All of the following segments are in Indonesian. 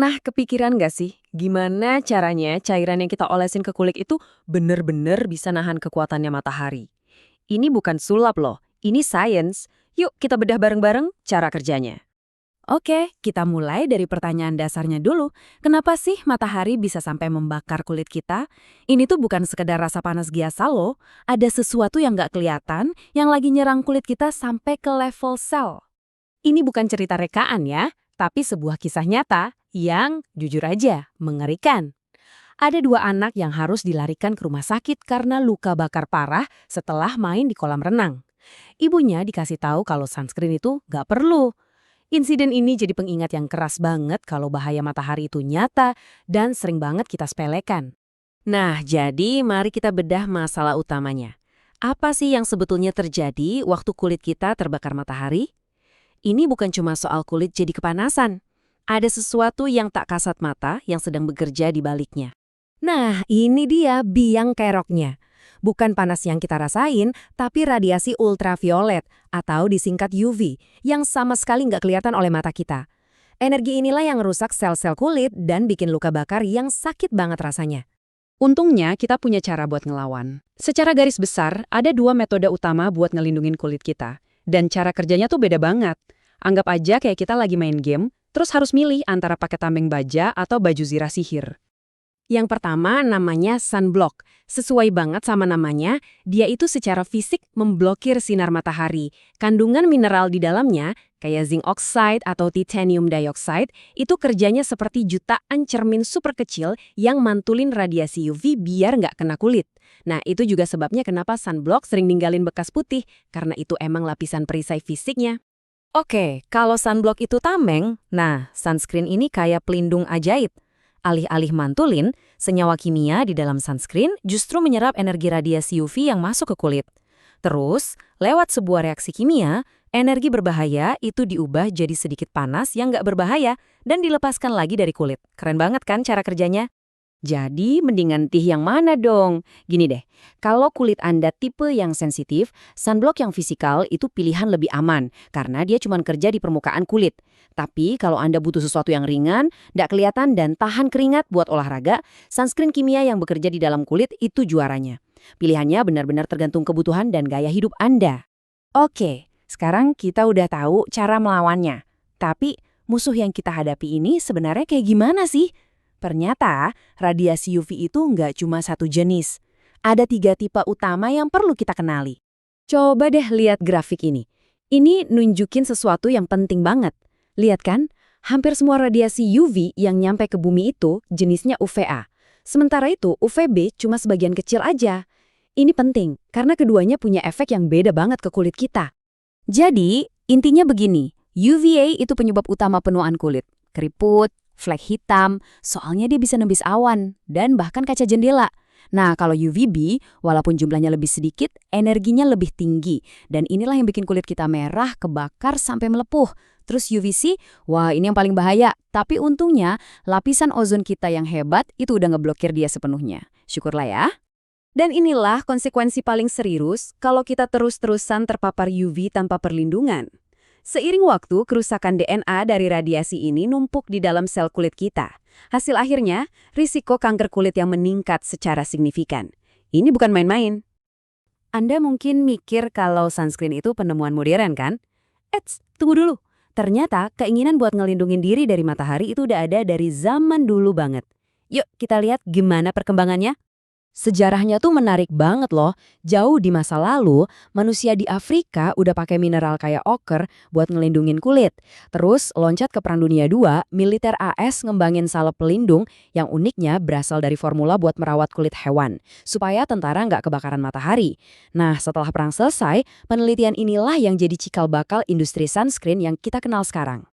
Pernah kepikiran nggak sih, gimana caranya cairan yang kita olesin ke kulit itu bener-bener bisa nahan kekuatannya matahari? Ini bukan sulap loh, ini sains. Yuk kita bedah bareng-bareng cara kerjanya. Oke, kita mulai dari pertanyaan dasarnya dulu. Kenapa sih matahari bisa sampai membakar kulit kita? Ini tuh bukan sekedar rasa panas biasa loh. Ada sesuatu yang nggak kelihatan yang lagi nyerang kulit kita sampai ke level sel. Ini bukan cerita rekaan ya, tapi sebuah kisah nyata yang, jujur aja, mengerikan. Ada dua anak yang harus dilarikan ke rumah sakit karena luka bakar parah setelah main di kolam renang. Ibunya dikasih tahu kalau sunscreen itu nggak perlu. Insiden ini jadi pengingat yang keras banget kalau bahaya matahari itu nyata dan sering banget kita sepelekan. Nah, jadi mari kita bedah masalah utamanya. Apa sih yang sebetulnya terjadi waktu kulit kita terbakar matahari? Ini bukan cuma soal kulit jadi kepanasan. Ada sesuatu yang tak kasat mata yang sedang bekerja di baliknya. Nah, ini dia biang keroknya. Bukan panas yang kita rasain, tapi radiasi ultraviolet atau disingkat UV yang sama sekali nggak kelihatan oleh mata kita. Energi inilah yang merusak sel-sel kulit dan bikin luka bakar yang sakit banget rasanya. Untungnya kita punya cara buat ngelawan. Secara garis besar, ada dua metode utama buat ngelindungin kulit kita. Dan cara kerjanya tuh beda banget. Anggap aja kayak kita lagi main game, terus harus milih antara pakai tameng baja atau baju zirah sihir. Yang pertama namanya sunblock. Sesuai banget sama namanya, dia itu secara fisik memblokir sinar matahari. Kandungan mineral di dalamnya, kayak zinc oxide atau titanium dioxide, itu kerjanya seperti jutaan cermin super kecil yang mantulin radiasi UV biar nggak kena kulit. Nah, itu juga sebabnya kenapa sunblock sering ninggalin bekas putih, karena itu emang lapisan perisai fisiknya. Oke, kalau sunblock itu tameng, nah sunscreen ini kayak pelindung ajaib. Alih-alih mantulin, senyawa kimia di dalam sunscreen justru menyerap energi radiasi UV yang masuk ke kulit. Terus, lewat sebuah reaksi kimia, energi berbahaya itu diubah jadi sedikit panas yang nggak berbahaya dan dilepaskan lagi dari kulit. Keren banget kan cara kerjanya? Jadi, mendingan tih yang mana dong? Gini deh, kalau kulit Anda tipe yang sensitif, sunblock yang fisikal itu pilihan lebih aman karena dia cuma kerja di permukaan kulit. Tapi kalau Anda butuh sesuatu yang ringan, nggak kelihatan dan tahan keringat buat olahraga, sunscreen kimia yang bekerja di dalam kulit itu juaranya. Pilihannya benar-benar tergantung kebutuhan dan gaya hidup Anda. Oke, sekarang kita udah tahu cara melawannya. Tapi, musuh yang kita hadapi ini sebenarnya kayak gimana sih? Ternyata, radiasi UV itu nggak cuma satu jenis. Ada 3 tipe utama yang perlu kita kenali. Coba deh lihat grafik ini. Ini nunjukin sesuatu yang penting banget. Lihat kan, hampir semua radiasi UV yang nyampe ke bumi itu jenisnya UVA. Sementara itu, UVB cuma sebagian kecil aja. Ini penting, karena keduanya punya efek yang beda banget ke kulit kita. Jadi, intinya begini, UVA itu penyebab utama penuaan kulit. Keriput, flek hitam, soalnya dia bisa nembus awan, dan bahkan kaca jendela. Nah, kalau UVB, walaupun jumlahnya lebih sedikit, energinya lebih tinggi. Dan inilah yang bikin kulit kita merah, kebakar, sampai melepuh. Terus UVC, wah ini yang paling bahaya. Tapi untungnya, lapisan ozon kita yang hebat itu udah ngeblokir dia sepenuhnya. Syukurlah ya. Dan inilah konsekuensi paling serius kalau kita terus-terusan terpapar UV tanpa perlindungan. Seiring waktu, kerusakan DNA dari radiasi ini numpuk di dalam sel kulit kita. Hasil akhirnya, risiko kanker kulit yang meningkat secara signifikan. Ini bukan main-main. Anda mungkin mikir kalau sunscreen itu penemuan modern kan? Eits, tunggu dulu. Ternyata keinginan buat ngelindungin diri dari matahari itu udah ada dari zaman dulu banget. Yuk kita lihat gimana perkembangannya. Sejarahnya tuh menarik banget loh. Jauh di masa lalu, manusia di Afrika udah pakai mineral kayak oker buat ngelindungin kulit. Terus loncat ke Perang Dunia II, militer AS ngembangin salep pelindung yang uniknya berasal dari formula buat merawat kulit hewan, supaya tentara nggak kebakaran matahari. Nah, setelah perang selesai, penelitian inilah yang jadi cikal bakal industri sunscreen yang kita kenal sekarang.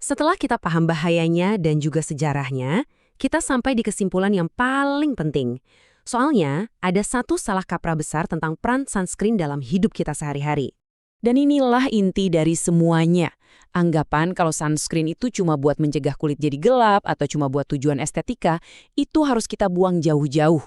Setelah kita paham bahayanya dan juga sejarahnya, kita sampai di kesimpulan yang paling penting. Soalnya, ada satu salah kaprah besar tentang peran sunscreen dalam hidup kita sehari-hari. Dan inilah inti dari semuanya. Anggapan kalau sunscreen itu cuma buat mencegah kulit jadi gelap atau cuma buat tujuan estetika, itu harus kita buang jauh-jauh.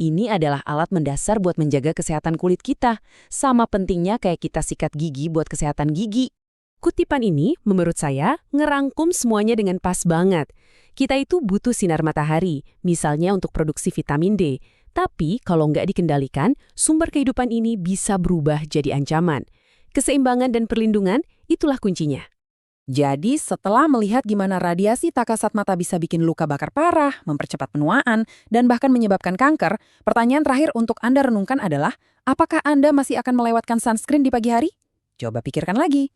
Ini adalah alat mendasar buat menjaga kesehatan kulit kita. Sama pentingnya kayak kita sikat gigi buat kesehatan gigi. Kutipan ini, menurut saya, ngerangkum semuanya dengan pas banget. Kita itu butuh sinar matahari, misalnya untuk produksi vitamin D. Tapi kalau nggak dikendalikan, sumber kehidupan ini bisa berubah jadi ancaman. Keseimbangan dan perlindungan, itulah kuncinya. Jadi setelah melihat gimana radiasi tak kasat mata bisa bikin luka bakar parah, mempercepat penuaan, dan bahkan menyebabkan kanker, pertanyaan terakhir untuk Anda renungkan adalah, apakah Anda masih akan melewatkan sunscreen di pagi hari? Coba pikirkan lagi.